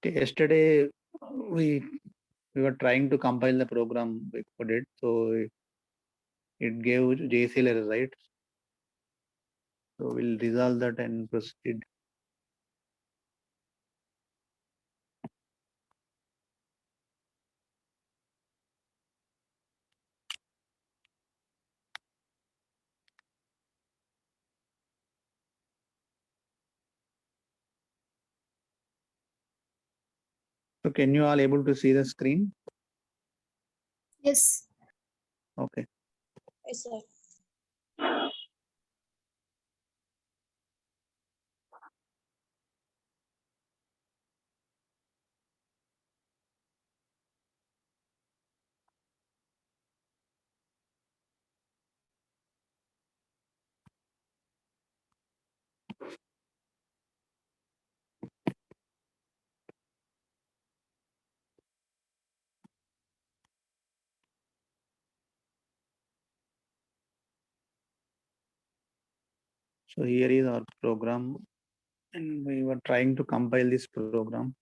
Yesterday we were trying to compile the program we coded, so it gave JCL error, right? So we'll resolve that and proceed. So can you all able to see the screen? Yes. Okay. Yes, sir. So here is our program, and we were trying to compile this program.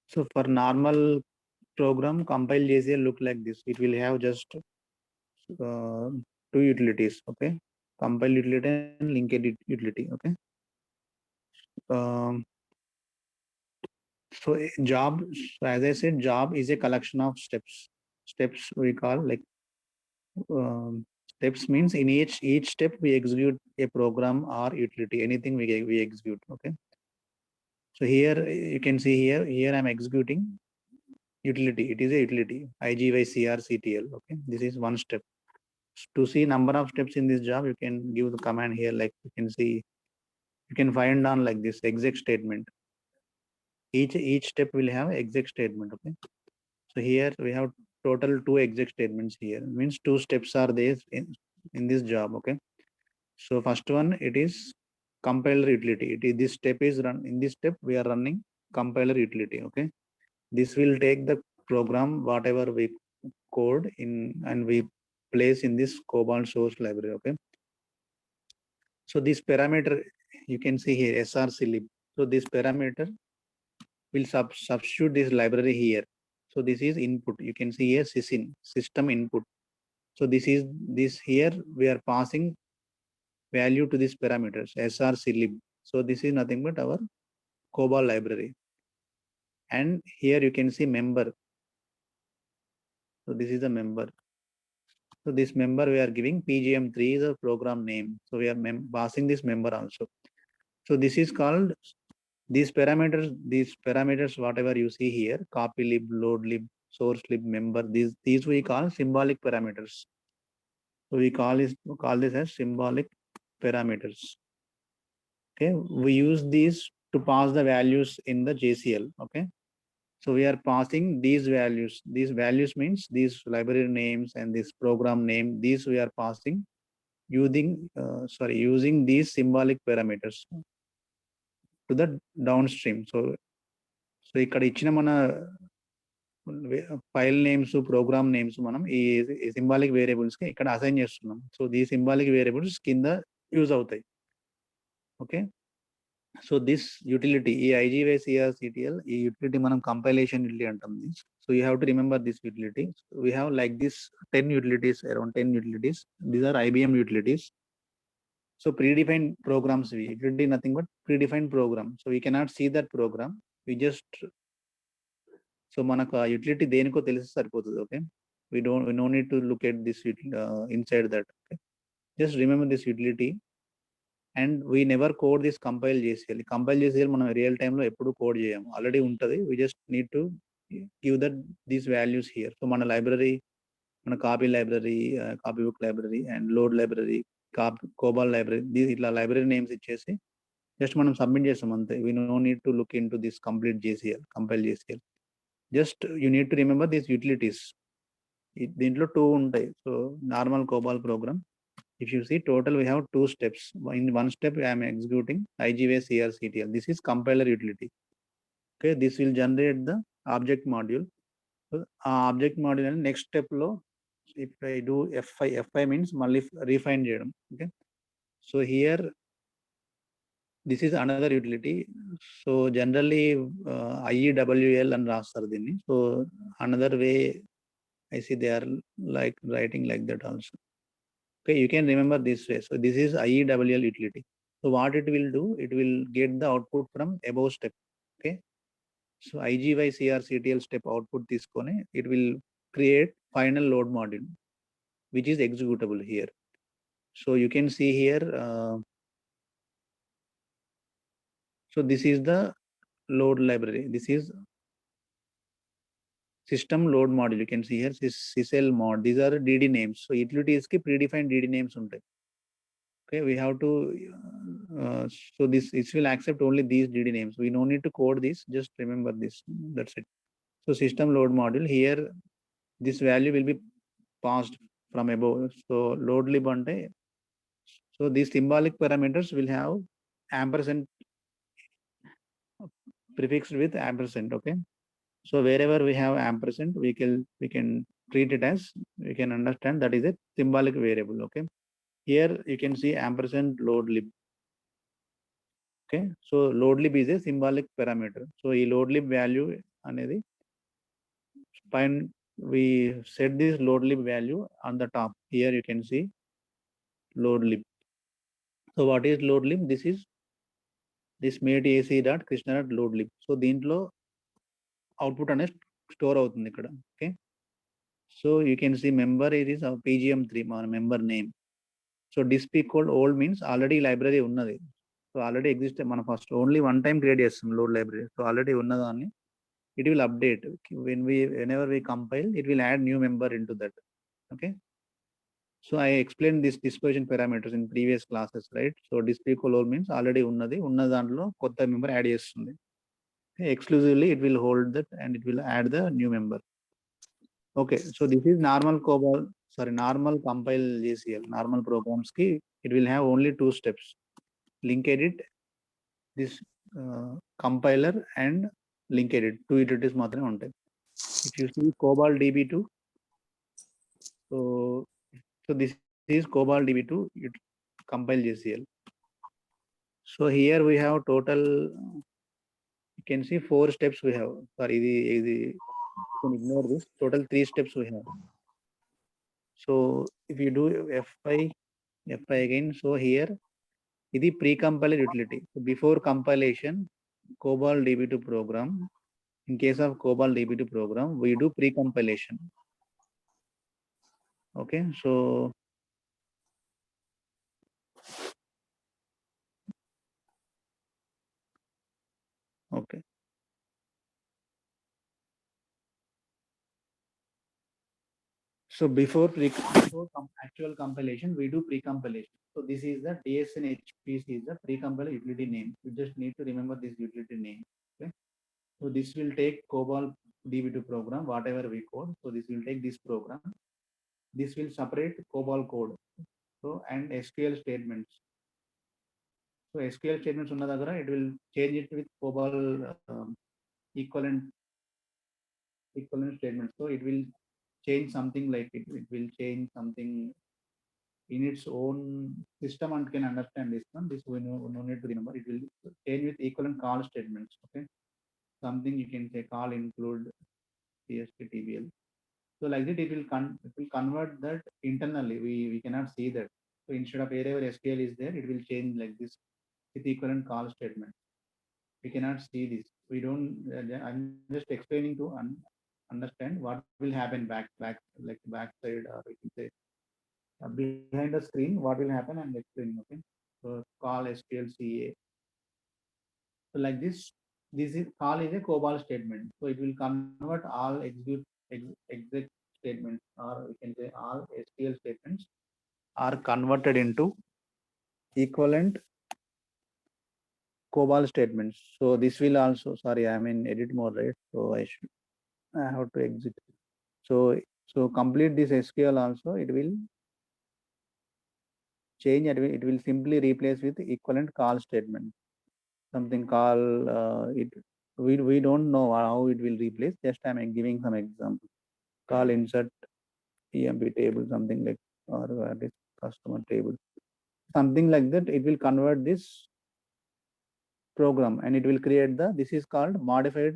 So for normal program, compile JCL look like this. It will have just two utilities, okay? Compile utility and linked utility, okay? So job, as I said, job is a collection of steps. Steps we call like steps means in each step we execute a program or utility, anything we execute, okay? So here you can see here I'm executing utility. It is a utility IGYCRCTL, okay? This is one step. To see number of steps in this job, you can give the command here, like you can see, you can find on like this exec statement. Each step will have exec statement, okay? So here we have total two exec statements here, means two steps are there in this job, okay? So first one, it is compiler utility. This step is run, in this step we are running compiler utility, okay? This will take the program, whatever we code in, and we place in this Cobalt source library, okay? So this parameter, you can see here, srclib. So this parameter will substitute this library here. So this is input. You can see here sysin, system input. So this here we are passing value to these parameters, srclib. So this is nothing but our COBOL library. And here you can see member. So this is a member. So this member we are giving PGM3 is a program name. So we are passing this member also. So this is called these parameters, whatever you see here, copy lib, load lib, source lib, member, these we call symbolic parameters. So we call this as symbolic parameters. Okay, we use these to pass the values in the JCL. Okay, so we are passing these values. These values means these library names and this program name. These we are passing using these symbolic parameters to the downstream. So ఇక్కడ ఇచ్చిన మన file names, programme names మనం ఈ symbolic variables కి ఇక్కడ assign చేస్తున్నాం. So ఈ symbolic variables కింద యూజ్ అవుతాయి. ఓకే, సో దిస్ యూటిలిటీ, ఈ IGYCRCTL, ఈ యూటిలిటీ మనం కంపైలేషన్ యూటిలిటీ అంటాం. So you have to remember this utility. We have like this 10 utilities, around 10 utilities. These are IBM utilities. So predefined programs, utility nothing but predefined program. So we cannot see that program. We just, so మనకు ఆ utility దేనికో తెలిసి సరిపోతుంది. Okay, we no need to look at this inside that. Okay, just remember this utility, and we never code this compile JCL. Compile JCL మనం real time లో ఎప్పుడు code చేయము, already ఉంటుంది. we just need to give that these values here. So మన library, మన copy library, copy book library, and load library, కోబాల్ library, ఇట్లా library names ఇచ్చేసి just మనం సబ్మిట్ చేస్తాం అంతే. we no need to look into this complete JCL, compile JCL. Just you need to remember these utilities. దీంట్లో two ఉంటాయి. So normal COBOL program If you see total, we have 2 steps. In one step, I am executing IGY CRCTL. This is compiler utility. Okay, this will generate the object module. So, object module and next step lo, if I do F5 means refine cheyadam. Okay, so here this is another utility. So generally IEWL and rastaru dinni. So another way I see they are like writing like that also. Okay, you can remember this way. So this is IEWL utility. So what it will do, it will get the output from above step. Okay. So IGY CRCTL step output తీసుకొని, it will create final load module, which is executable here. So you can see here, so this is the load library. This is system load module. You can see here sysl mod. These are DD names. So utilities ki predefined DD names ఉంటాయి. Okay, we have to, so this will accept only these DD names. We no need to code this, just remember this, that's it. So system load module here, this value will be passed from above. So load lib ante, so these symbolic parameters will have ampersand prefixed with ampersand. Okay, so wherever we have ampersand, we can treat it as, we can understand that is a symbolic variable. Okay, here you can see ampersand load lib. Okay, so load lib is a symbolic parameter. So ఈ load lib value అనేది fine, we set this load lib value on the top. Here you can see load lib. So what is load lib? This is this mate ac dot krishna dot load lib. So దీంట్లో output అనేది store అవుతుంది ఇక్కడ. Okay, so you can see member, it is our pgm3 మన member name. So disk called old means already library ఉన్నది. So already exist, మన first only one time create చేస్తాం load library. So already ఉన్నదాన్ని it will update whenever we compile, it will add new member into that. Okay, so I explained this dispersion parameters in previous classes, right? So display load means already ఉన్న దాంట్లో కొత్త member add చేస్తుంది. Okay, exclusively it will hold that and it will add the new member. Okay, so this is normal normal compile JCL, normal programs ki it will have only 2 steps: link edit, this compiler and link edit, 2 utilities మాత్రమే ఉంటాయి. If you see COBOL DB2, so this is COBOL DB2, it compile JCL. So here we have total, you can see 4 steps we have. Sorry, you can ignore this. Total 3 steps we have. So if you do F5 again, so here ఇది pre-compiler utility. So before compilation, COBOL DB2 program, in case of COBOL DB2 program, we do pre-compilation. Okay, so okay. So before actual compilation, we do pre-compilation. So this is the DSN HPC is the pre-compiler utility name. You just need to remember this utility name. Okay. So this will take COBOL DB2 program, whatever we code. So this will take this program. This will separate COBOL code. So and SQL statements. So SQL statements ఉన్న దగ్గర, it will change it with COBOL equivalent statements. So it will change something like it will change something in its own system and can understand this one. This we no need to remember. It will change with equivalent call statements. Okay, something you can say call include CSTTBL. So like that, it will convert that internally. We cannot see that. So instead of wherever SQL is there, it will change like this with equivalent call statement. We cannot see this. We don't. I'm just explaining to understand what will happen back like backside, or we can say behind the screen what will happen. I'm explaining. Okay, so call SQL CA. So like this is call is a COBOL statement. So it will convert all exec statements, or we can say all SQL statements are converted into equivalent COBOL statements. So this will also, sorry, I'm in edit mode, right? So I have to exit. So complete this SQL also, it will change, and it will simply replace with equivalent call statement. Something call it. We don't know how it will replace. Just I'm giving some example. Call insert EMP table, something like, or this customer table, something like that. It will convert this program and it will create the, this is called modified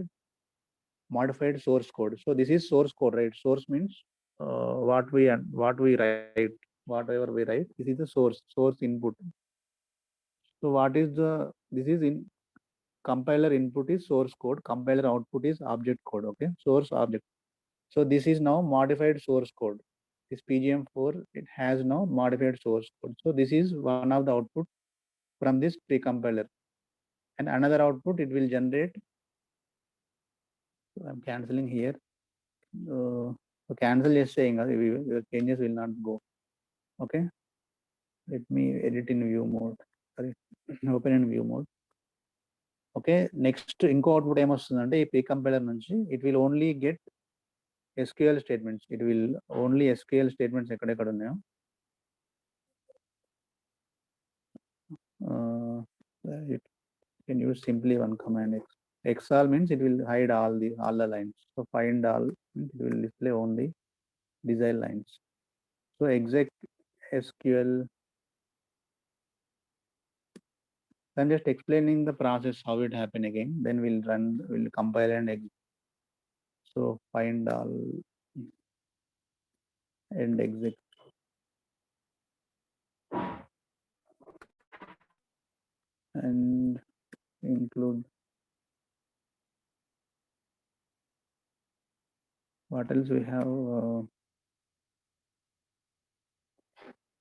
source code. So this is source code, right? Source means what we write, whatever we write. This is the source input. So what is the, this is in compiler input is source code, compiler output is object code. Okay, source object. So this is now modified source code. This PGM4, it has now modified source code. So this is one of the output from this pre-compiler, and another output it will generate. So I'm canceling here. So cancel is saying your changes will not go. Okay, let me edit in view mode. Sorry, open in view mode. Okay, next ఇంకో output ఏమొస్తుందంటే ఈ pre compiler నుంచి it will only get SQL statements. It will only SQL statements ఎక్కడెక్కడ ఉన్నాయో it can use simply one command xall means it will hide all the lines. So find all means it will display only design lines. So exec SQL. I'm just explaining the process how it happened again. Then we'll compile and exit. So find all and exit. And include, what else we have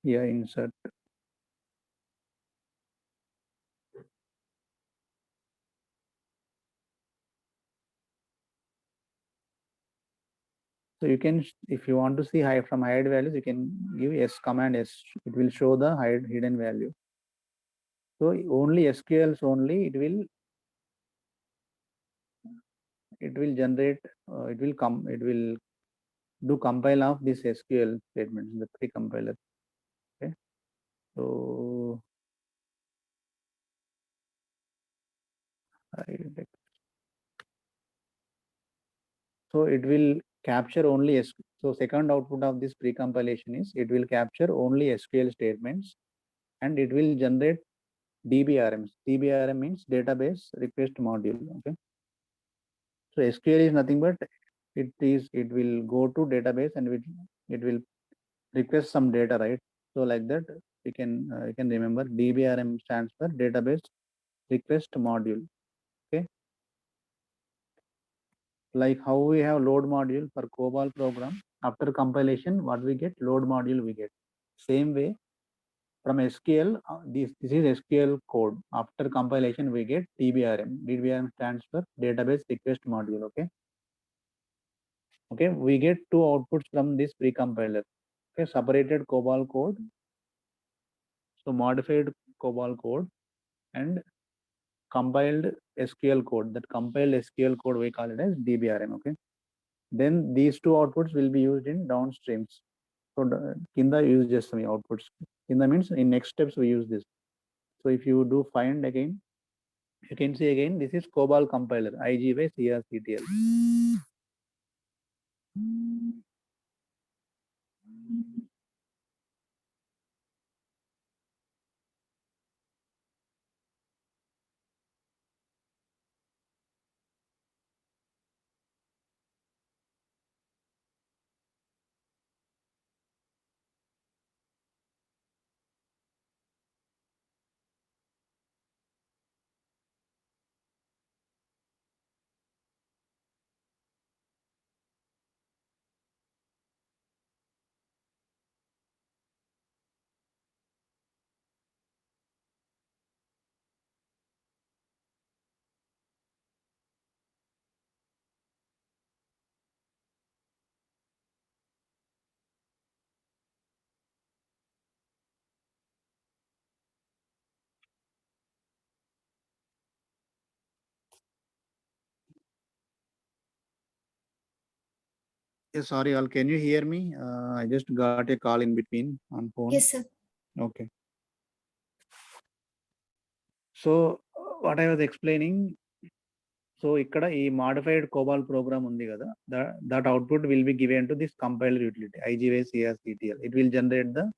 here, insert. So you can, if you want to see hide from hide values, you can give S command S. It will show the hidden value. So only SQLs only it will generate. It will do compile of this SQL statements, the pre-compiler. Okay. So it will capture only so second output of this pre-compilation is it will capture only SQL statements, and it will generate DBRMs. DBRM means database request module. Okay. So SQL is nothing but it will go to database and it will request some data, right? So like that you can remember DBRM stands for database request module. Okay. Like how we have load module for COBOL program, after compilation what we get, load module we get. Same way from SQL, this is SQL code. After compilation we get DBRM. DBRM stands for database request module. Okay. Okay, we get two outputs from this pre-compiler. Okay, separated COBOL code, so modified COBOL code, and compiled SQL code. That compiled SQL code we call it as DBRM. Okay, then these two outputs will be used in downstreams. So kinda use just some outputs. Kinda means in next steps we use this. So if you do find again, you can see again this is COBOL compiler IG by CRCTL. Yes, sorry, all. Can you hear me? I just got a call in between on phone. Yes, sir. Okay. So what I was explaining, so ikkada ee modified COBOL program undi kada, that output will be given to this compiler utility igvcrctl. It will generate the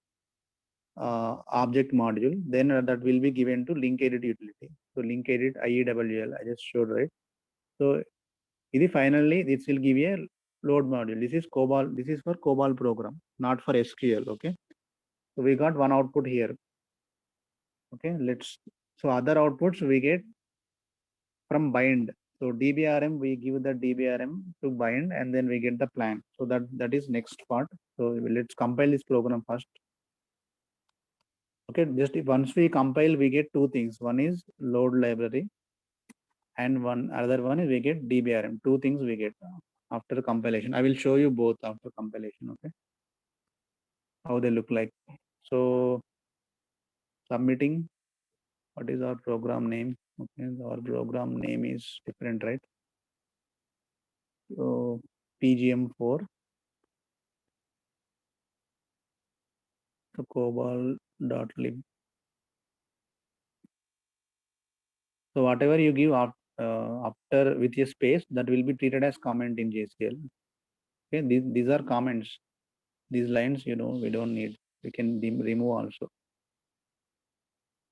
object module, then that will be given to link edit utility. So link edit IEWL I just showed, right? So finally this will give a load module. This is COBOL, this is for COBOL program, not for SQL. Okay, so we got one output here. Okay, so other outputs we get from bind. So DBRM, we give the DBRM to bind, and then we get the plan. So that is next part. So let's compile this program first. Okay, just once we compile, we get two things. One is load library, and other one is we get DBRM. Two things we get after compilation. I will show you both after compilation. Okay, how they look like. So submitting, what is our program name? Okay, our program name is different, right? So PGM4, so COBOL.lib. So whatever you give after with a space, that will be treated as comment in JCL. Okay, these are comments. These lines, we don't need. We can remove also.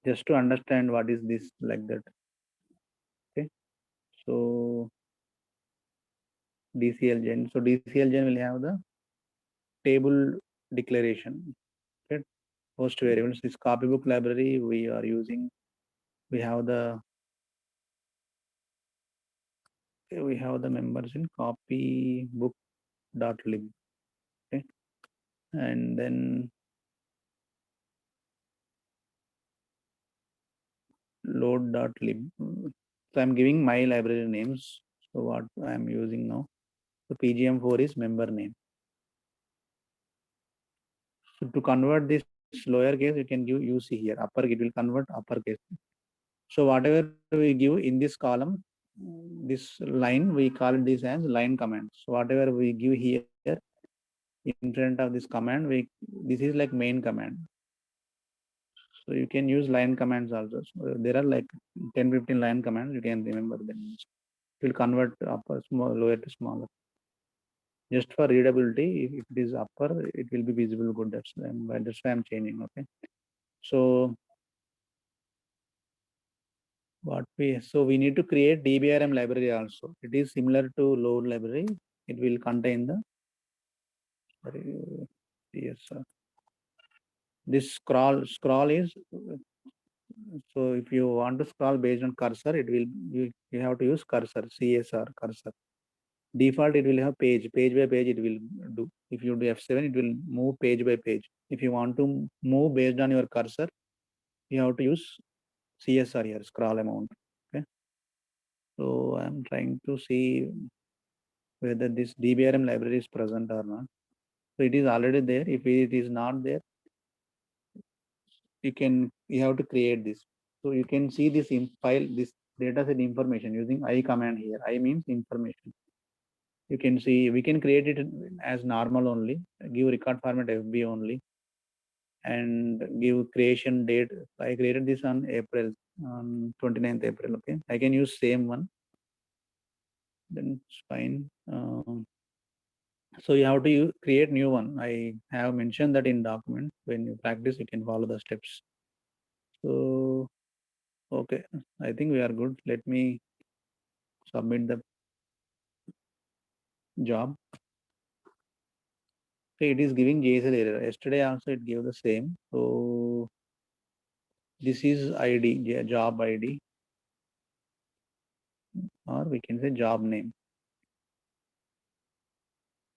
Just to understand what is this like that. Okay, so DCL gen. So DCL gen will have the table declaration. Okay, host variables. This copybook library we are using. We have the members in copybook.lib. Okay, and then load.lib. So I'm giving my library names. So what I'm using now. So PGM4 is member name. So to convert this lowercase, you can give UC here. Upper, it will convert uppercase. So whatever we give in this column, this line, we call this as line command. So whatever we give here in front of this command, this is like main command. So you can use line commands also. So there are like 10-15 line commands. You can remember them. It will convert upper, lower to smaller. Just for readability, if it is upper, it will be visible good. That's why I'm changing. Okay. So we need to create DBRM library also. It is similar to load library. It will contain the yes, sir. This scroll is, so if you want to scroll based on cursor, it will you have to use cursor, CSR cursor. Default it will have page by page it will do. If you do F7, it will move page by page. If you want to move based on your cursor, you have to use CSR here, scroll amount. Okay. So I'm trying to see whether this DBRM library is present or not. So it is already there. If it is not there, you have to create this. So you can see this file, this dataset information using I command here. I means information. You can see we can create it as normal only, give record format FB only, and give creation date. I created this on 29th April. Okay, I can use same one. Then it's fine. So you have to create new one. I have mentioned that in document. When you practice, you can follow the steps. So okay, I think we are good. Let me submit the job. Okay, it is giving JSL error. Yesterday also it gave the same. So this is ID, job ID, or we can say job name.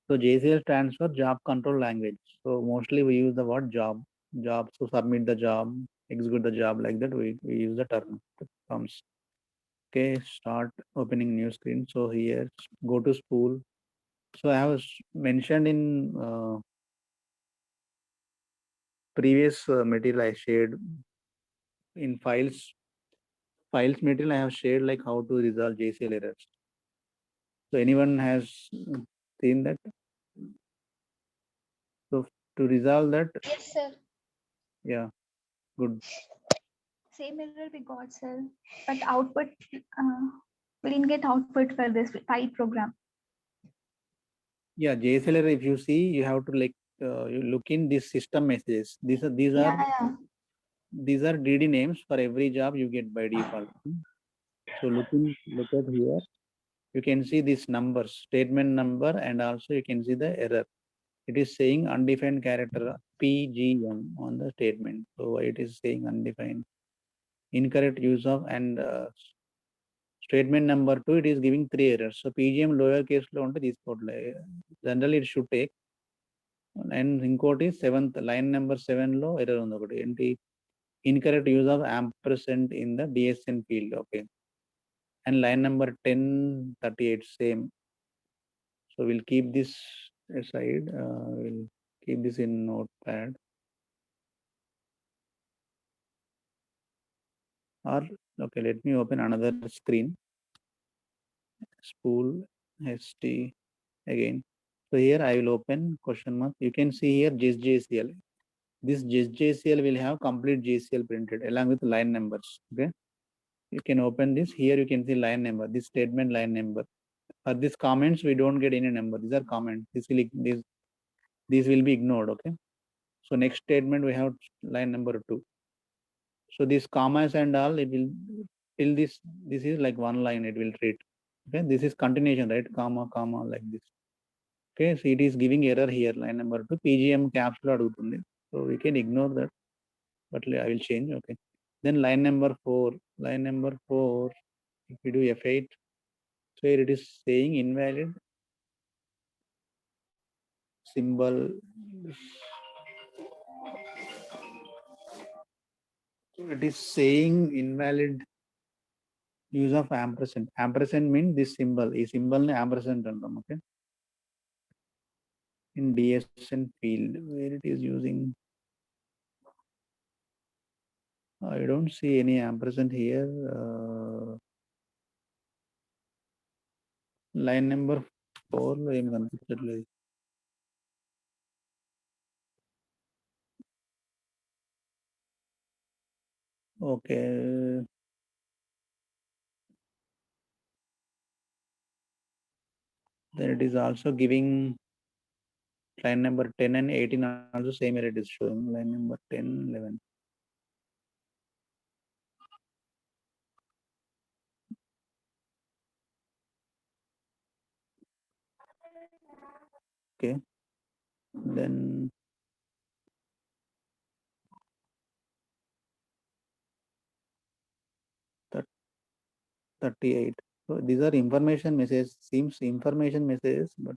So JCL stands for job control language. So mostly we use the word job. So submit the job, execute the job, like that. We use the terms. Okay, start opening new screen. So here, go to spool. So I was mentioned in previous material I shared in files material. I have shared like how to resolve JCL errors. So anyone has seen that? So to resolve that, Yes, sir. yeah, good. Same error we got, sir, but output, we didn't get output for this file program. Yeah, JSL error, if you see, you have to like you look in these system messages. These Yeah. are DD names for every job you get by default. So look at here. You can see this numbers, statement number, and also you can see the error. It is saying undefined character PGM on the statement. So why it is saying undefined? Incorrect use of and statement number 2, it is giving 3 errors. So PGM lower case lo unte తీసుకోవట్లే. Generally it should take. And ఇంకోటి seventh line number 7 లో error ఉంది ఒకటి ఏంటి incorrect use of ampersand in the DSN field. Okay, and line number 1038 same. So we'll keep this aside. We'll keep this in notepad, or okay, let me open another screen. Spool st again. So here I will open question mark. You can see here JSL. This JSL will have complete JSL printed along with line numbers. Okay, you can open this. Here you can see line number, this statement line number. For these comments we don't get any number. These are comments. This will be ignored. Okay, so next statement we have line number 2. So these commas and all, it will till this is like one line it will treat. Okay, this is continuation, right? Comma comma like this. Okay, so it is giving error here, line number 2 PGM caps lo adugutundi. So we can ignore that, but I will change. Okay, then line number 4, if we do F8, so here it is saying invalid symbol. So it is saying invalid use of ampersand. Ampersand means this symbol. This symbol ne ampersand antam. Okay, in DSN field where it is using, I don't see any ampersand here. Line number 4 lo em కనిపించట్లేదు. Okay, then it is also giving line number 10 and 18 also same error it is showing. Line number 10, 11. Okay, then 38. So these are information messages, seems information messages, but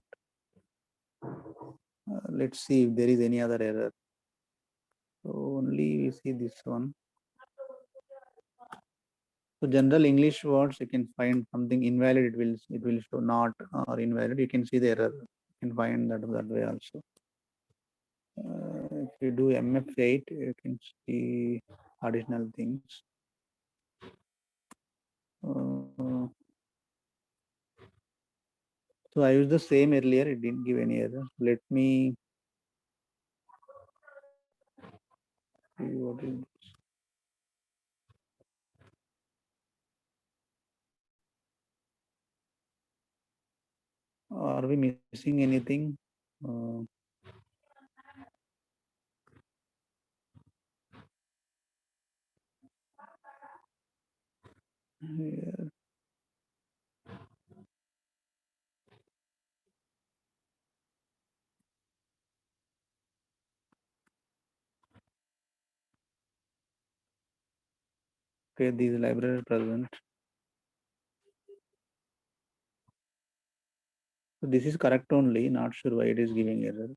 let's see if there is any other error. So only we see this one. So general English words, you can find something invalid, it will show not or invalid. You can see the error. You can find that way also. If you do MF8, you can see additional things. So I used the same earlier, it didn't give any error. Let me see what is. Are we missing anything? Here. Okay, these library present. So this is correct only, not sure why it is giving error.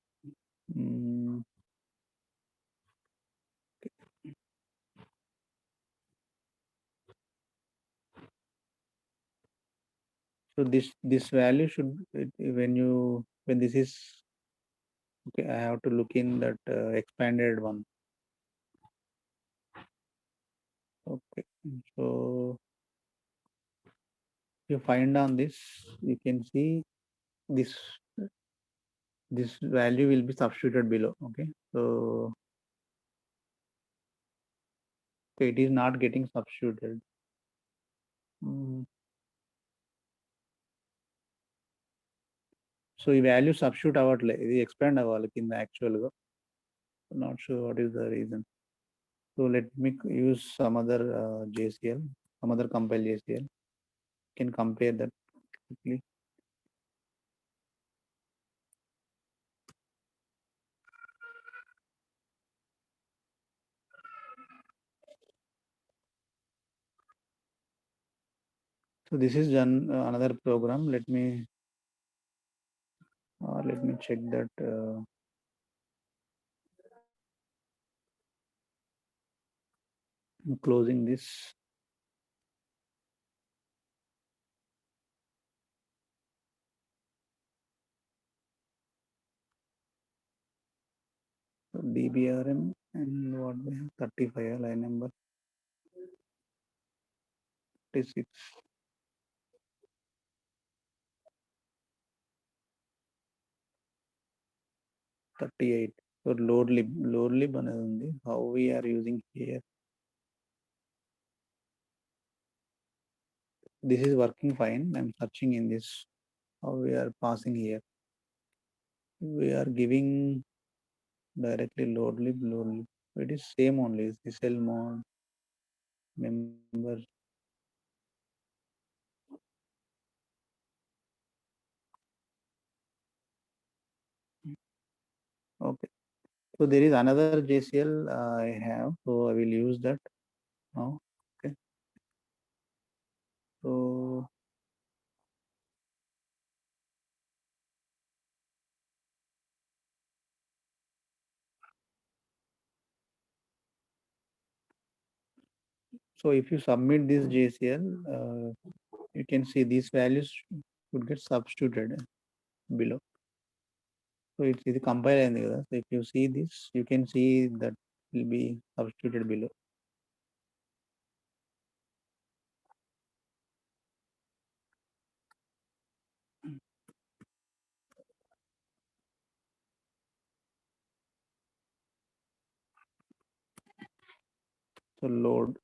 So this value should, when this is okay, I have to look in that expanded one. Okay, so you find on this, you can see this value will be substituted below. Okay, so Okay, it is not getting substituted. So ఈ value substitute అవ్వట్లే, ఇది expand అవ్వాలి కింద actually. Not sure what is the reason. So let me use some other JCL, some other compile JCL. Can compare that quickly. So this is done another program. Let me check that. I'm closing this. So DBRM and what we have 35 line number 36. 38. So load lib అనేది ఉంది. How we are using here. This is working fine. I'm searching in this. How we are passing here. We are giving directly load lib. It is same only. It's the cell mode member. Okay. So there is another JCL I have. So I will use that now. Okay. So if you submit this JCL, you can see these values would get substituted below. So it's the compile. So if you see this, you can see that will be substituted below. So load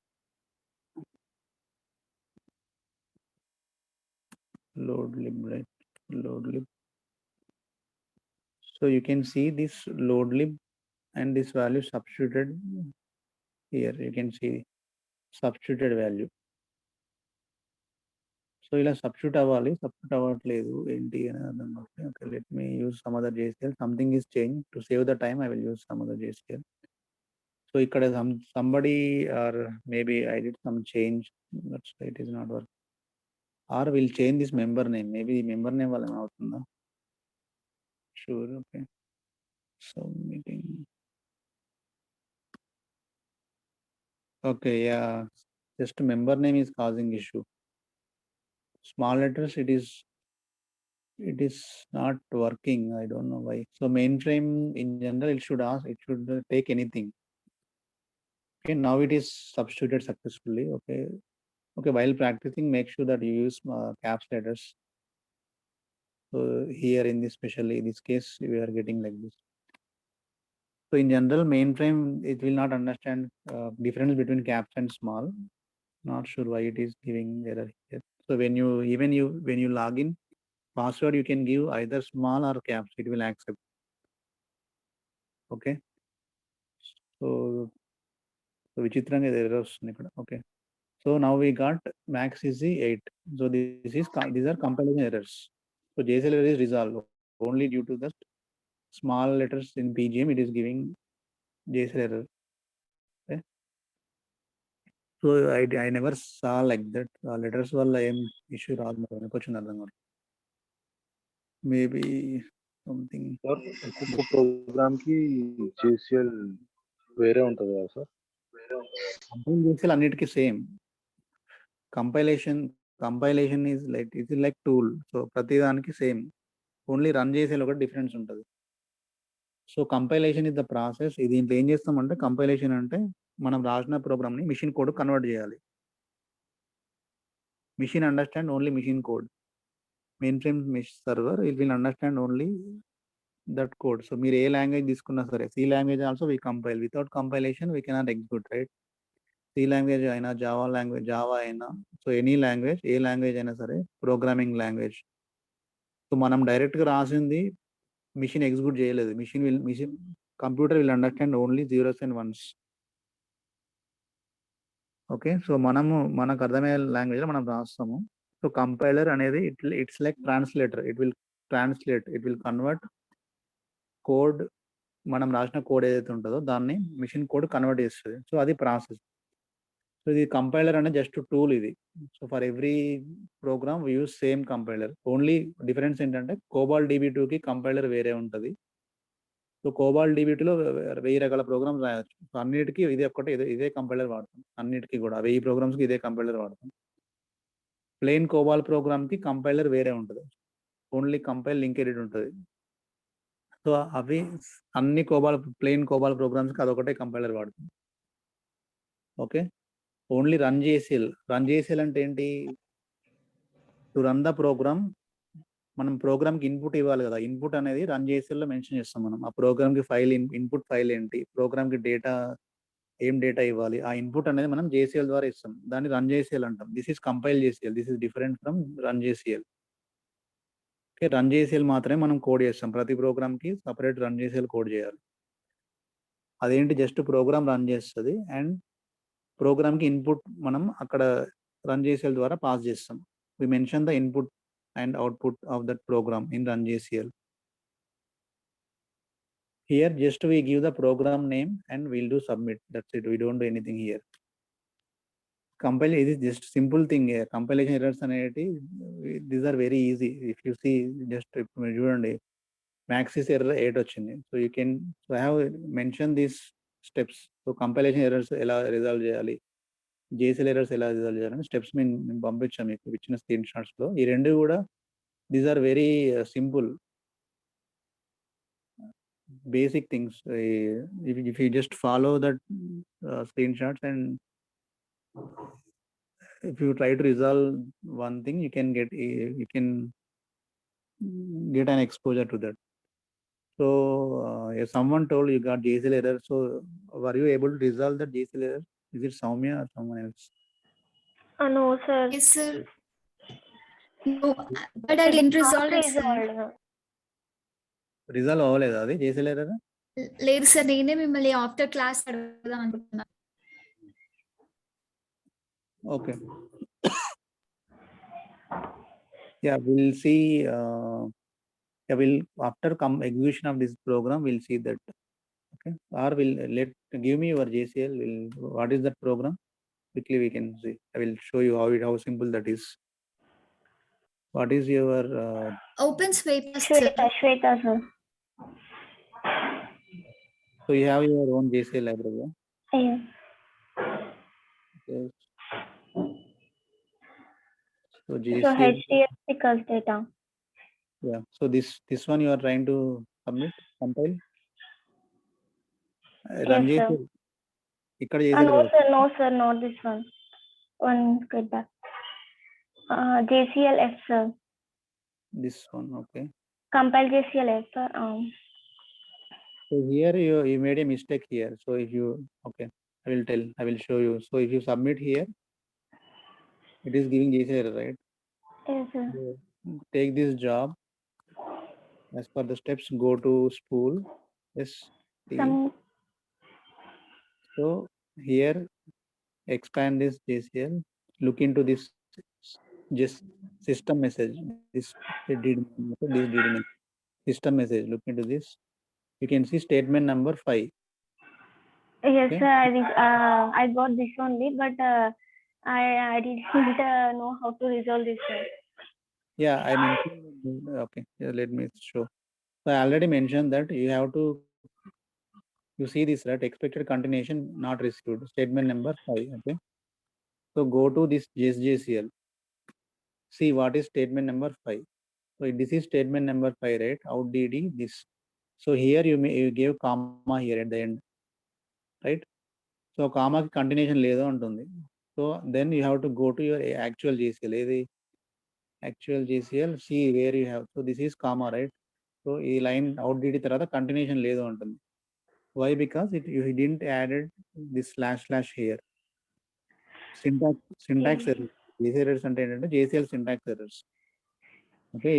lib, right? Load lib. So you can see this load lib and this value substituted here. You can see substituted value. So ఇలా substitute అవ్వాలి, substitute అవ్వట్లేదు ఏంటి అని అర్థం కావట్లేదు. Okay, let me use some other JCL. Something is changed. To save the time, I will use some other JCL. So ఇక్కడ somebody or maybe I did some change. That's why it is not working. Or we'll change this member name. Maybe the member name వల్ల అవుతుందా? Sure. Okay. Submitting. Okay, yeah. Just member name is causing issue. Small letters, it is not working. I don't know why. So mainframe in general, it should take anything. Okay, now it is substituted successfully. Okay. While practicing, make sure that you use caps letters. So here in this, especially in this case, we are getting like this. So in general, mainframe, it will not understand difference between caps and small. Not sure why it is giving error here. So when you log in, password you can give either small or caps. It will accept. Okay. So vichitranga errors. Okay. So now we got max is the 8. So these are compilation errors. So JSL error is resolved only due to the small letters in PGM. It is giving JSL error. Okay. So I never saw like that. Letters wall issue maybe something. ఒక్కొక్క program కి JCL వేరే ఉంటుంది కదా sir? JCL అన్నిటికీ same. Compilation is like tool. So ప్రతి దానికి same. Only run JCL ఒకటి difference ఉంటుంది. So compilation is the process. ఇది దీంట్లో ఏం చేస్తామంటే కంపైలేషన్ అంటే మనం రాసిన ప్రోగ్రామ్ని మిషన్ కోడ్ కన్వర్ట్ చేయాలి. Machine understand only machine code. Main server it will understand only that code. So మీరు ఏ లాంగ్వేజ్ తీసుకున్నా సరే, C language also we compile. Without compilation we cannot execute, right? C language అయినా, Java అయినా, so any language, ఏ language అయినా సరే programming language. So మనం డైరెక్ట్గా రాసింది మిషన్ ఎగ్జిక్యూట్ చేయలేదు. Computer will understand only zeros and ones. Okay, so మనకు అర్థమయ్యే లాంగ్వేజ్లో మనం రాస్తాము. సో కంపైలర్ అనేది it's like translator. It will convert code, మనం రాసిన కోడ్ ఏదైతే ఉంటుందో దాన్ని మిషన్ కోడ్ కన్వర్ట్ చేస్తుంది. సో అది ప్రాసెస్. సో ఇది కంపైలర్ అనే జస్ట్ టూల్ ఇది. So for every program we use same compiler. Only difference ఏంటంటే కోబాల్ DB2కి కంపైలర్ వేరే ఉంటుంది. సో కోబాల్ DB2లో 1000 రకాల ప్రోగ్రామ్స్ రాయొచ్చు. సో అన్నిటికీ ఇదే కంపైలర్ వాడతాం. అన్నిటికీ కూడా 1000 ప్రోగ్రామ్స్కి ఇదే కంపైలర్ వాడతాం. ప్లెయిన్ కోబాల్ ప్రోగ్రామ్కి కంపైలర్ వేరే ఉంటుంది. ఓన్లీ కంపైల్ లింకెడ్ ఉంటుంది. సో అవి అన్ని ప్లెయిన్ కోబాల్ ప్రోగ్రామ్స్కి అదొకటే కంపైలర్ వాడుతుంది. ఓకే, ఓన్లీ రన్ చేసేల్ అంటే ఏంటి? టు రన్ ద ప్రోగ్రామ్, మనం ప్రోగ్రామ్కి ఇన్పుట్ ఇవ్వాలి కదా. ఇన్పుట్ అనేది రన్ చేసేల్లో మెన్షన్ చేస్తాం మనం. ఆ ప్రోగ్రామ్కి ఇన్పుట్ ఫైల్ ఏంటి, ప్రోగ్రామ్కి ఏం డేటా ఇవ్వాలి, ఆ ఇన్పుట్ అనేది మనం JCL ద్వారా ఇస్తాం. దాన్ని రన్ చేసేల్ అంటాం. This is compile JCL. This is different from run JCL. Okay, run JCL మాత్రమే మనం కోడ్ చేస్తాం. ప్రతి ప్రోగ్రామ్కి సపరేట్ రన్ JCL కోడ్ చేయాలి. అదేంటి, జస్ట్ ప్రోగ్రామ్ రన్ చేస్తుంది అండ్ ప్రోగ్రామ్కి ఇన్పుట్ మనం అక్కడ రన్ JCL ద్వారా పాస్ చేస్తాం. We mention the input and output of that program in run JCL. Here just we give the program name and we'll do submit. That's it. We don't do anything here. Compile is just simple thing here. Compilation errors అనేది these are very easy. If you see, just చూడండి, maxis error 8 వచ్చింది. So I have mentioned these steps. So compilation errors ఎలా resolve చేయాలి, JCL errors ఎలా resolve చేయాలని steps నేను పంపించాను మీకు ఇచ్చిన స్క్రీన్ షాట్స్లో. ఈ రెండు కూడా these are very simple basic things. If you just follow that screenshots and if you try to resolve one thing, you can get an exposure to that. So if someone told you got JCL error, so were you able to resolve that JCL error? Is it Soumya or someone else? No, sir. Yes, sir. No, but I didn't resolve it, sir. Resolve అవ్వలేదా అది JCL error? లేదు sir, నేనే మిమ్మల్ని after class అడుగుదాం అనుకుంటున్నా. Okay. Yeah, we'll see. After execution of this program, we'll see that. Okay, or give me your JCL. What is that program? Quickly we can see. I will show you how simple that is. What is your Open Sweta, sir. Shweta, sir. so you have your own JCL library? Yeah. Yes. So So JCL. HDFC cast data. Yeah. So this one you are trying to compile. Run Yes, sir. JCL. ఇక్కడ JCL. No, sir, not this one. One, get back. JCL F, sir. This one, okay. Compile JCL F, sir. So here you made a mistake here. So if you, okay, I will show you. So if you submit here, it is giving JCL error, right? Yes, sir. So take this job. As per the steps, go to spool. Yes. So here, expand this JCL. Look into this just system message. This system message. Look into this. You can see statement number 5. Yes, Okay. sir. I got this only, but I didn't know how to resolve this, sir. Yeah, I mentioned. Okay, yeah, let me show. So I already mentioned that you have to. You see this, right? Expected continuation not received. Statement number 5. Okay. So go to this JCL. See what is statement number 5. So this is statement number 5, right? Out DD this. So here you gave comma here at the end, right? So comma continuation ledo antundi. So then you have to go to your actual JCL. Actual JCL. See where you have. So this is comma, right? So this line out DD tarvata continuation ledo antundi. Why? Because you didn't added this // here. syntax errors. JCL errors అంటే ఏంటంటే JCL syntax errors. Okay,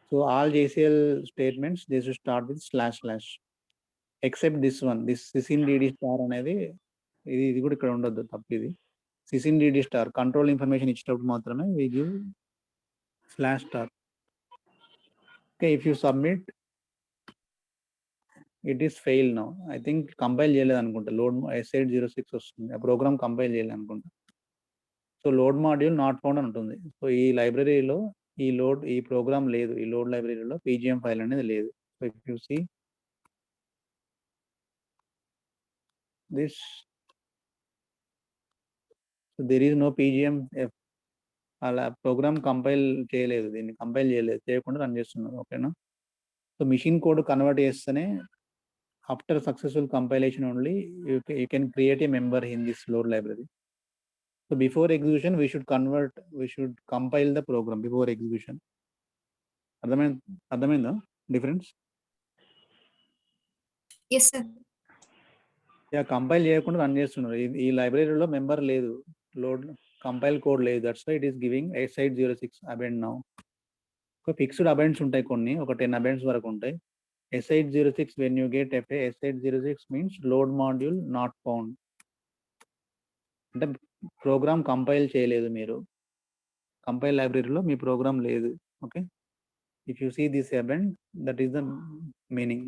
so all JCL statements they should start with // except this one, this sysin_dd star అనేది ఇది కూడా ఇక్కడ ఉండొద్దు, తప్పు ఇది. sysin_dd star control information ఇచ్చినప్పుడు మాత్రమే we give /*. Okay, if you submit, it is failed now. I think compile చేయలేదు అనుకుంటా, లోడ్ S806 వస్తుంది, ఆ ప్రోగ్రామ్ కంపైల్ చేయలేదు అనుకుంటా. So load module not found అని ఉంటుంది. సో ఈ లైబ్రరీలో ఈ ప్రోగ్రామ్ లేదు, ఈ లోడ్ లైబ్రరీలో పీజిఎం ఫైల్ అనేది లేదు. So if you see this, so there is no PGM. అలా ప్రోగ్రామ్ కంపైల్ చేయలేదు, దీన్ని కంపైల్ చేయకుండా రన్ చేస్తున్నారు. ఓకేనా. సో మిషన్ కోడ్ కన్వర్ట్ చేస్తేనే after successful compilation only you can create a member in this load library. So before execution, we should compile the program before execution. అర్థమైందా difference? Yes, sir. Compile చేయకుండా run చేస్తున్నారు. ఈ లైబ్రరీలో member లేదు, load compile code లేదు. That's why it is giving S806 abend now. ఒక fixed abends ఉంటాయి, కొన్ని ఒక 10 అబెండ్స్ వరకు ఉంటాయి. S806 when you get S806 means load module not found, అంటే ప్రోగ్రామ్ కంపైల్ చేయలేదు మీరు, కంపైల్ లైబ్రరీలో మీ ప్రోగ్రామ్ లేదు. Okay, if you see this abend, that is the meaning.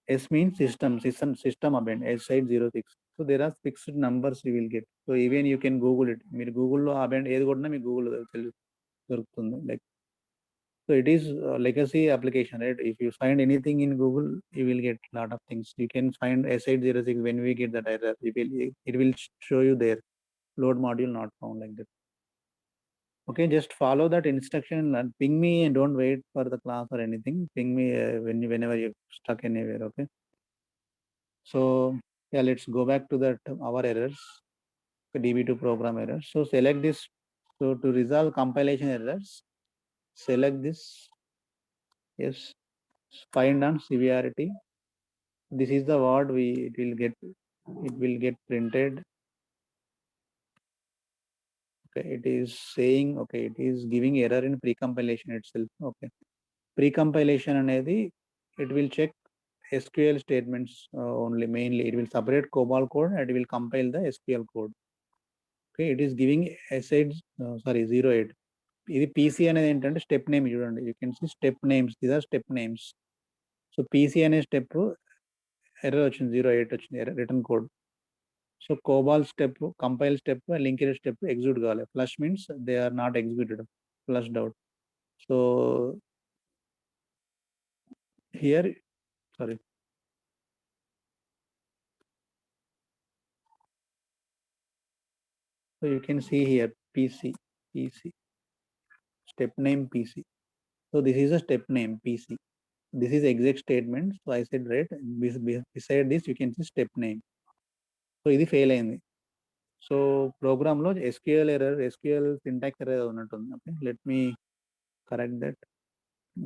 S means system abend, S806. So there are fixed numbers you will get. So even you can Google it. మీరు గూగుల్లో abend ఏది కొట్టినా మీకు Google దొరుకుతుంది. Like, so it is legacy application, right? If you find anything in Google, you will get lot of things. You can find S806 when we get that error. It will show you there, load module not found, like that. Okay, just follow that instruction and ping me, and don't wait for the class or anything. Ping me whenever you're stuck anywhere. Okay. So yeah, let's go back to that our errors, DB2 program errors. So select this. So to resolve compilation errors, select this. Yes, find on severity. This is the word it will get printed. Okay, it is saying, okay, it is giving error in pre-compilation itself. Okay, pre-compilation అనేది it will check SQL statements only, mainly it will separate COBOL code and it will compile the SQL code. Okay, it is giving S8 08. ఇది PC అనేది ఏంటంటే step name చూడండి, you can see step names, these are step names. So PC అనే step error వచ్చింది, 08 వచ్చింది return code. So COBOL step, compile step, linked step execute కావాలి. Flush means they are not executed, flushed out. So here sorry, so you can see here PC step name PC. So this is a step name PC. This is exec statement. So I said, right, beside this you can see step name. So ఇది fail అయింది. So ప్రోగ్రామ్లో SQL error, SQL syntax error ఉన్నట్టుంది. Okay, let me correct that.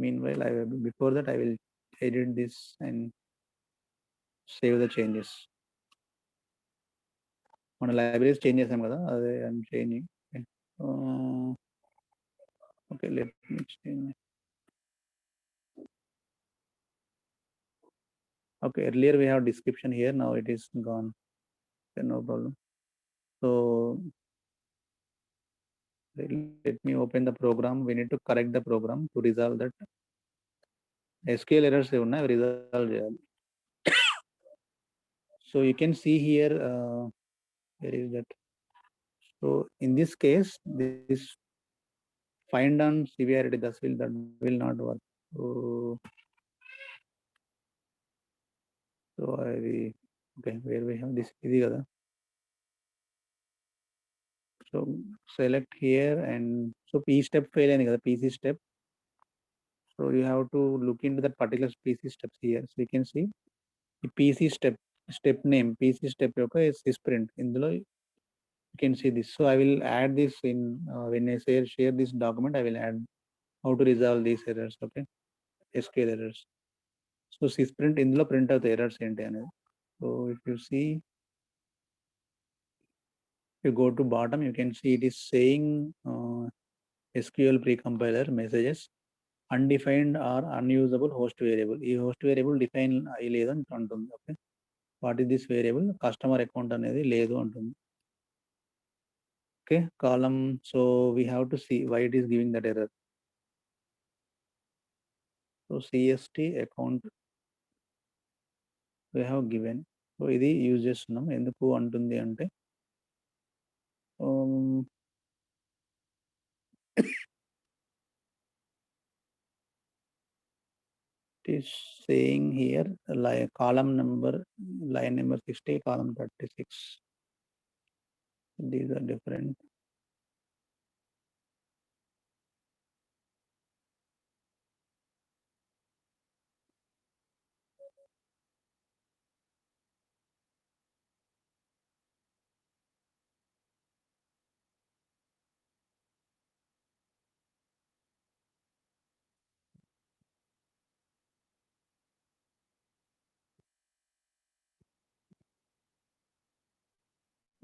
Meanwhile, before that I will edit this and save the changes. మన libraries change చేసాం కదా, అదే I'm changing. Okay, let me change. Okay, earlier we have description here, now it is gone. Okay, no problem. So let me open the program. We need to correct the program to resolve that SQL errors ఉన్నాయి, resolve చేయాలి. So you can see here, where is that? So in this case, this find on severity, that will not work. So okay, where we have this, ఇది కదా. So select here, and so P step fail అయింది కదా, PC step. So you have to look into that particular PC steps here. So you can see the PC step name, PC step యొక్క sprint, ఇందులో you can see this. So I will add this in when I share this document, I will add how to resolve these errors. Okay, SQL errors. So sprint ఇందులో print అవుతాయి errors ఏంటి అనేది. So if you see you go to bottom, you can see it is saying SQL precompiler messages undefined or unusable host variable. ఈ host variable define లేదు అని అంటుంది. Okay, what is this variable? Customer account అనేది లేదు అంటుంది. Okay, column. So we have to see why it is giving that error. So CST account we have given. So ఇది use చేస్తున్నాం. ఎందుకు అంటుంది అంటే it is saying here column number, line number 60, column 36. These are different.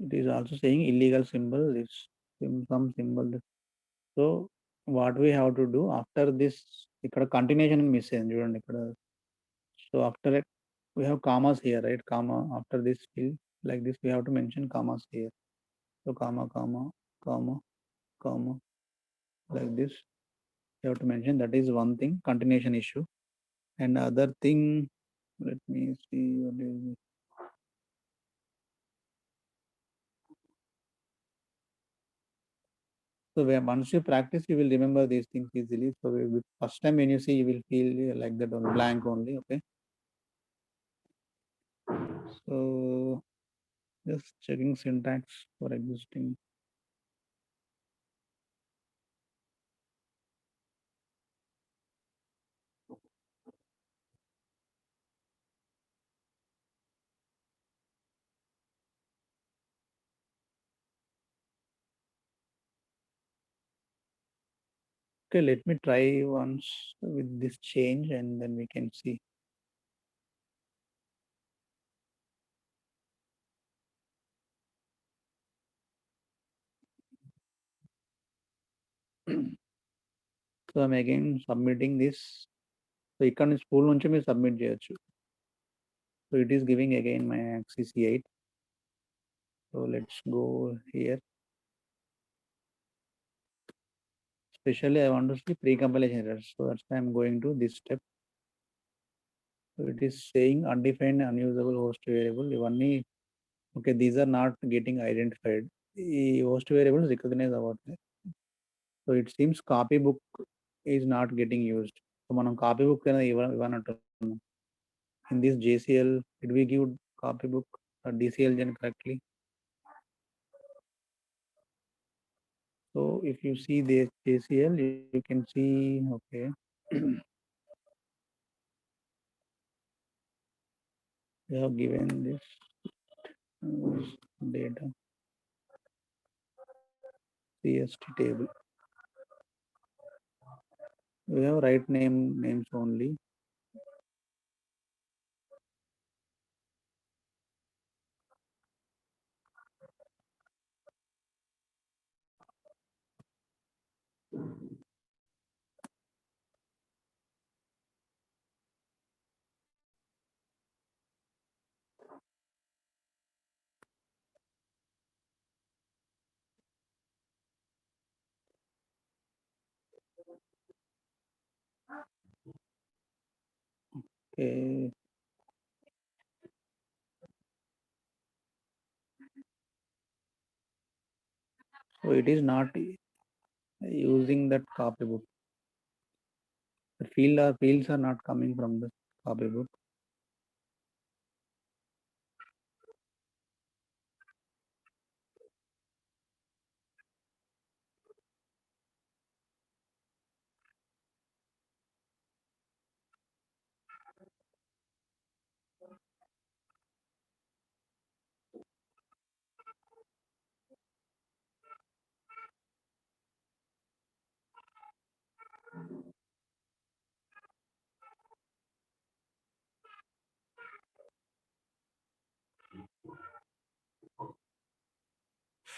It is also saying illegal symbol, this some symbol. So what we have to do after this, ikkada continuation miss ayindi chudandi ikkada. So after it we have commas here, right? Comma after this field like this, we have to mention commas here. So comma comma comma comma like this you have to mention. That is one thing, continuation issue. And other thing, let me see what is this. So once you practice, you will remember these things easily. So first time when you see, you will feel like that on blank only. Okay. So just checking syntax for existing. Okay, let me try once with this change and then we can see. So I'm again submitting this. So ఇక్కడ నుంచి spool నుంచి మీరు submit చేయొచ్చు. So it is giving again my CC8. So let's go here. Especially I want to see pre-compilation errors. So that's why I'm going to this step. So it is saying undefined unusable host variable. Ivanni, okay, these are not getting identified. The host variables recognize about it. So it seems copybook is not getting used. So manam copybook even in this JCL, did we give copybook or DCL gen correctly? So if you see this JCL, you can see, okay. We have given this data CST table. We have right names only. Okay. So it is not using that copybook. The fields are not coming from the copybook.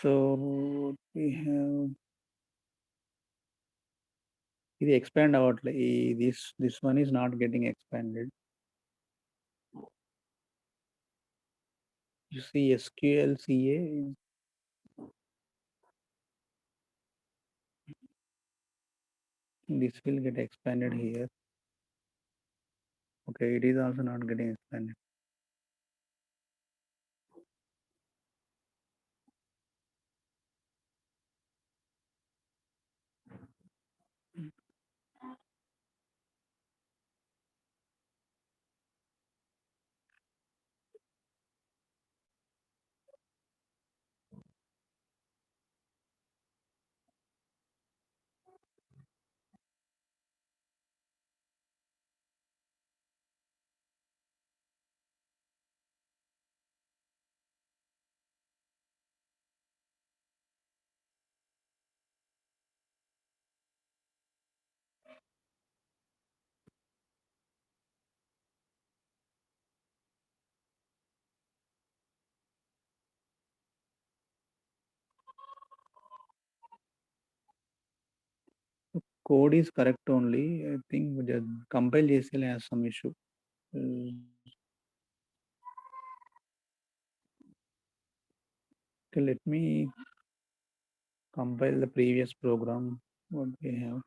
So we have if we expand out this one is not getting expanded. You see SQL CA this will get expanded here. Okay, it is also not getting expanded. Code is correct only. I think the compile JSL has some issue. Okay, let me compile the previous program what we have.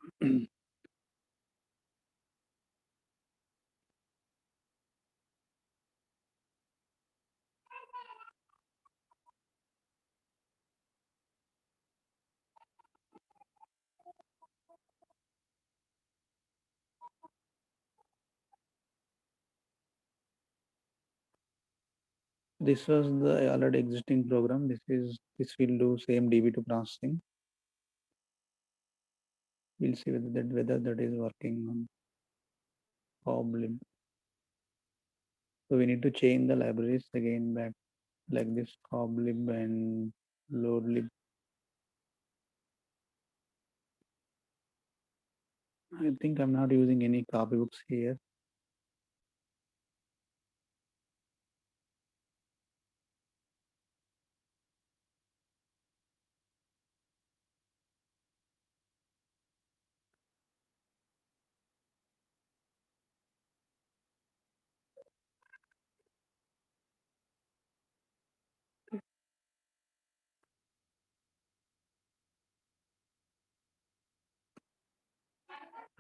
This was the already existing program. This will do same DB2 processing. We'll see whether that is working on problem. So we need to change the libraries again back like this coblib and loadlib. I think I'm not using any copybooks here.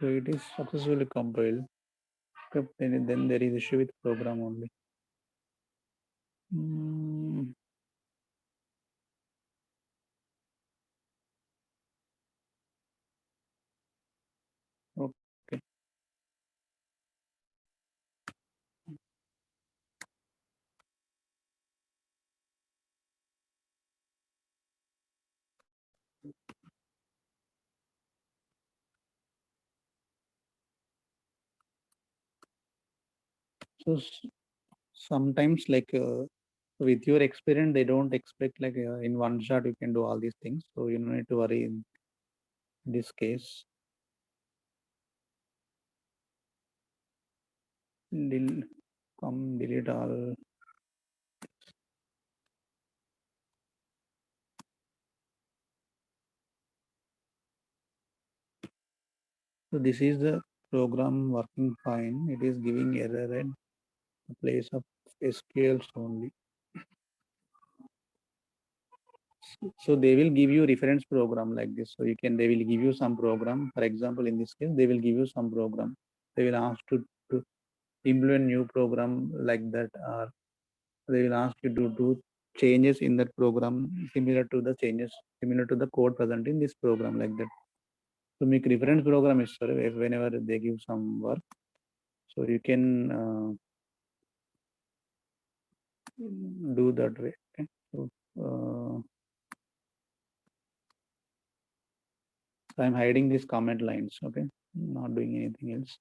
So it is successfully compiled. Okay, then there is issue with program only. Okay. So sometimes like with your experience, they don't expect like in one shot you can do all these things. So you don't need to worry in this case. Delete all. So this is the program working fine. It is giving error in place of SQLs only. So they will give you reference program like this. So they will give you some program. For example, in this case, they will give you some program. They will ask to implement new program like that, or they will ask you to do changes in that program similar to the code present in this program like that. So make reference program is whenever they give some work. So you can do that way. Okay. So I'm hiding these comment lines. Okay, not doing anything else.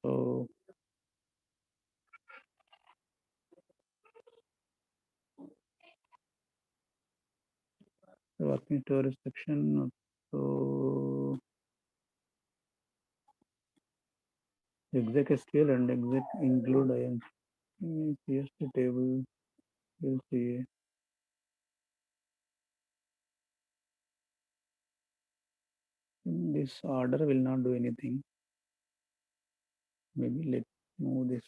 So the working storage section. So exec SQL and exec include INC CST table. We'll see. This order will not do anything. Maybe let's move this.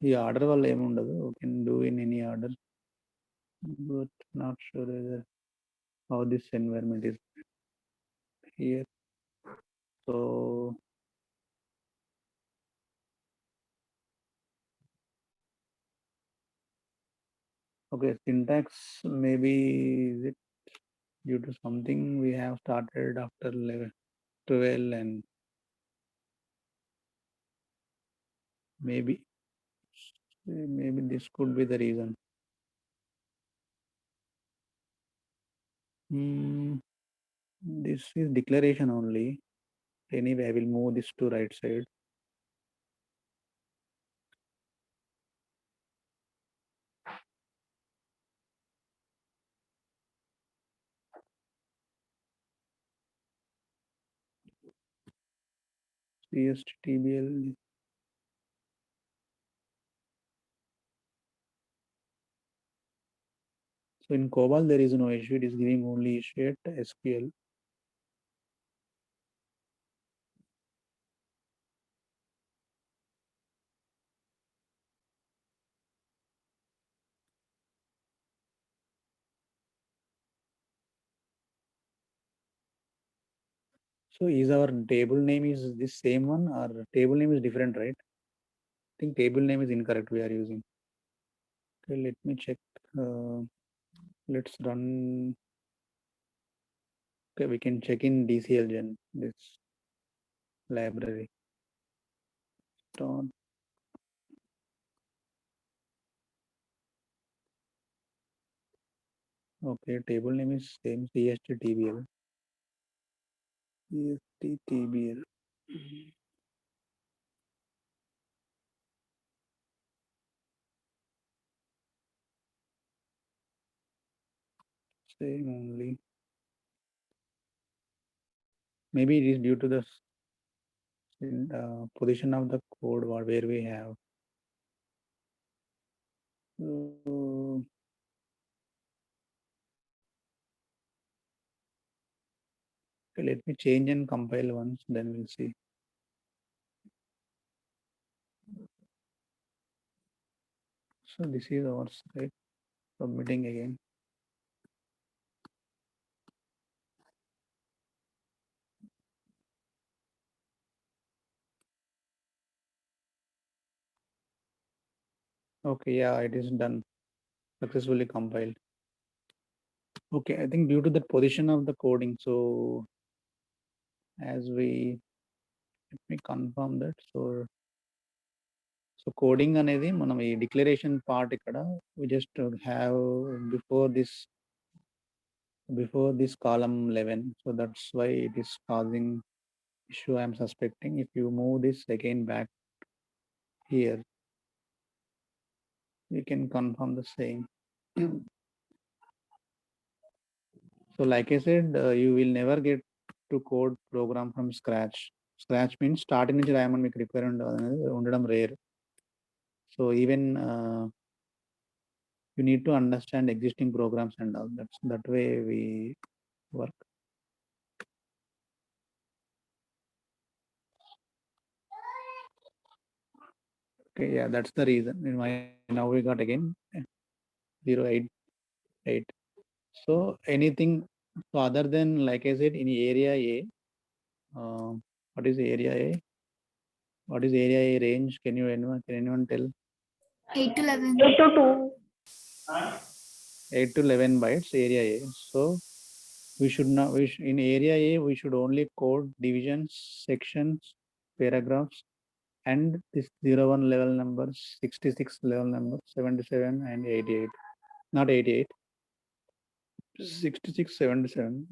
The order వల్ల ఏముండదు. We can do in any order, but not sure whether how this environment is here. So okay, syntax maybe is it due to something we have started after 12 and maybe this could be the reason. This is declaration only. Anyway, I will move this to right side. CSTBL. So in COBOL, there is no issue. It is giving only issue at SQL. So is our table name is this same one or table name is different, right? I think table name is incorrect we are using. Okay, let me check. Let's run. Okay, we can check in DCLgen, this library. Start. Okay, table name is same CSTTBL. CSTTBL. Same only. Maybe it is due to the position of the code where we have. So, okay, let me change and compile once, then we'll see. So this is our site. Submitting again. Okay, yeah, it is done. Successfully compiled. Okay, I think due to the position of the coding, so as we let me confirm that. So coding అనేది మనం ఈ declaration part ఇక్కడ we just have before this column 11, so that's why it is causing issue. I'm suspecting if you move this again back here, we can confirm the same. So like I said, you will never get to code program from scratch. Scratch means starting నుంచి రాయమని మీకు require ఉండడం rare. So even you need to understand existing programs and all. That's that way we work. Okay, yeah, that's the reason. Now we got again 088. So anything, so other than like I said in area A, what is area A? What is area A range? Can anyone tell? 8 to 11. 8 to 2. 8 to 11 bytes area A. So we should not, in area A, we should only code divisions, sections, paragraphs, and this 01 level numbers, 66 level numbers, 77 and 88. Not 88, 66, 77.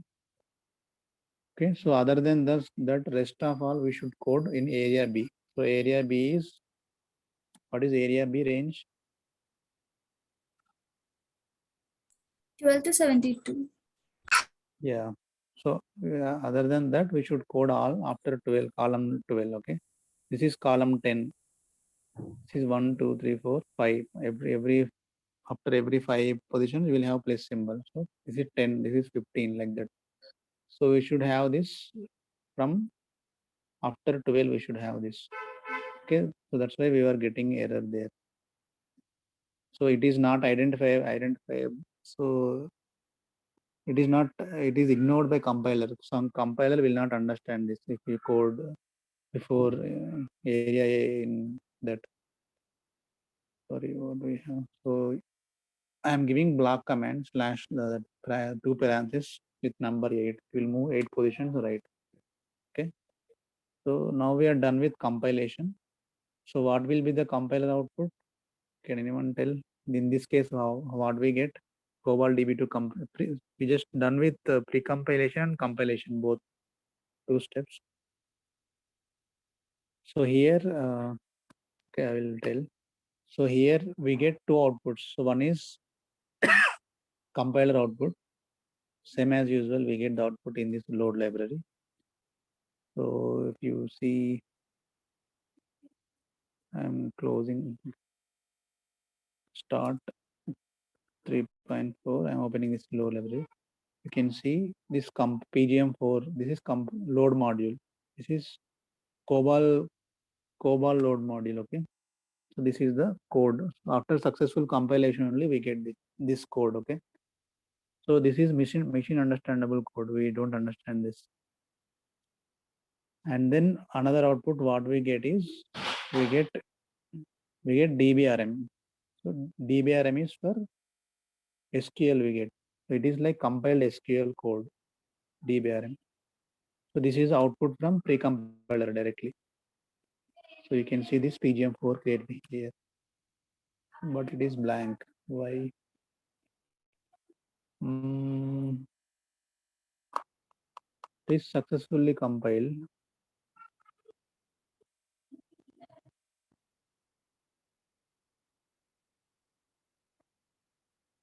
Okay, so other than that rest of all we should code in area B. So area B is, what is area B range? 12 to 72. Yeah. So other than that, we should code all after 12, column 12. Okay. This is column 10. This is 1, 2, 3, 4, 5. After every 5 positions, you will have plus symbol. So this is 10, this is 15, like that. So we should have this from after 12, we should have this. Okay, so that's why we were getting error there. So it is not identifiable. So it is not, it is ignored by compiler. Some compiler will not understand this if you code before area A in that. Sorry, what do we have? So I am giving block command slash two parentheses with number 8. It will move 8 positions right. Okay. So now we are done with compilation. So what will be the compiler output? Can anyone tell? In this case, what we get? Cobalt DB2 we just done with pre-compilation and compilation, both 2 steps. So here, okay, I will tell. So here we get 2 outputs. So one is compiler output. Same as usual, we get the output in this load library. So if you see, I'm closing start 3.4. I'm opening this load library. You can see this PGM4. This is load module. This is COBOL load module. Okay. So this is the code. After successful compilation only we get this code. Okay. So this is machine understandable code. We don't understand this. And then another output what we get is we get DBRM. So DBRM is for SQL we get. So it is like compiled SQL code, DBRM. So this is output from pre-compiler directly. So you can see this PGM4 created here, but it is blank. Why? This successfully compiled.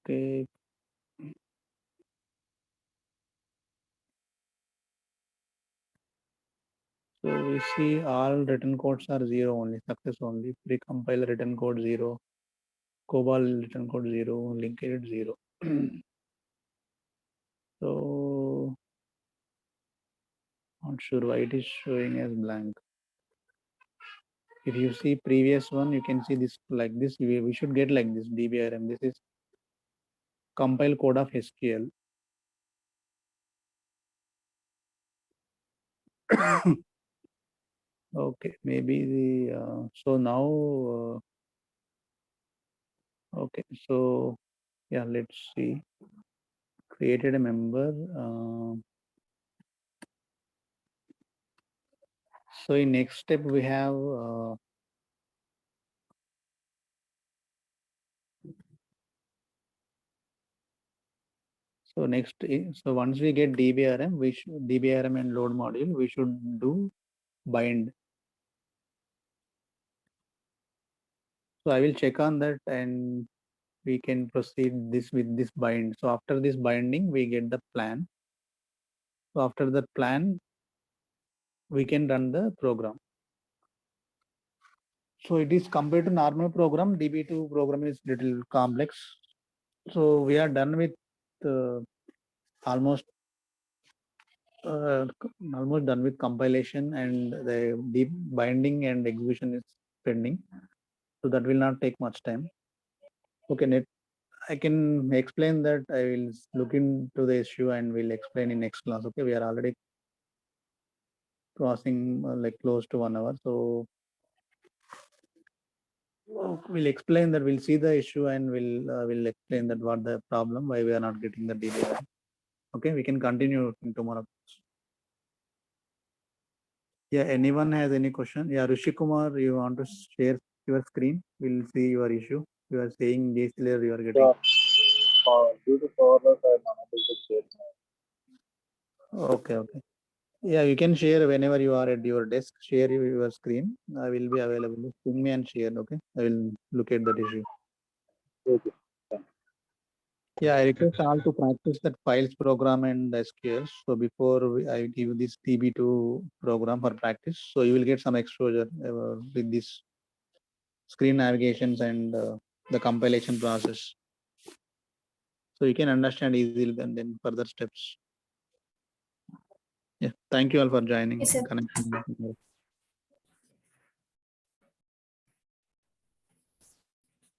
Okay. So we see all written codes are 0 only, success only. Pre-compile written code 0, COBOL written code 0, linked 0. So not sure why it is showing as blank. If you see previous one, you can see this like this. We should get like this DBRM. This is compile code of SQL. Okay, maybe the so now okay, so yeah, let's see. Created a member. So in next step we have so next, so once we get DBRM, we should DBRM and load module, we should do bind. So I will check on that and we can proceed this with this bind. So after this binding, we get the plan. So after the plan, we can run the program. So it is compared to normal program, DB2 program is little complex. So we are done with almost done with compilation, and the deep binding and execution is pending. So that will not take much time. Okay, I can explain that. I will look into the issue and will explain in next class. Okay, we are already crossing like close to 1 hour. So we'll explain that. We'll see the issue and we'll explain that what the problem, why we are not getting the DBI. Okay, we can continue in tomorrow. Yeah, anyone has any question? Yeah, Rishi Kumar, you want to share your screen? We'll see your issue. You are saying this layer you are getting. Due to power loss, I am unable to share. Okay. Yeah, you can share whenever you are at your desk. Share your screen. I will be available. Ping me and share. Okay, I will look at that issue. Okay. Yeah, I request all to practice that files program and SQL. So before I give this DB2 program for practice, so you will get some exposure with this screen navigations and the compilation process. So you can understand easily and then further steps. Yeah, thank you all for joining. Yes, sir. Connecting.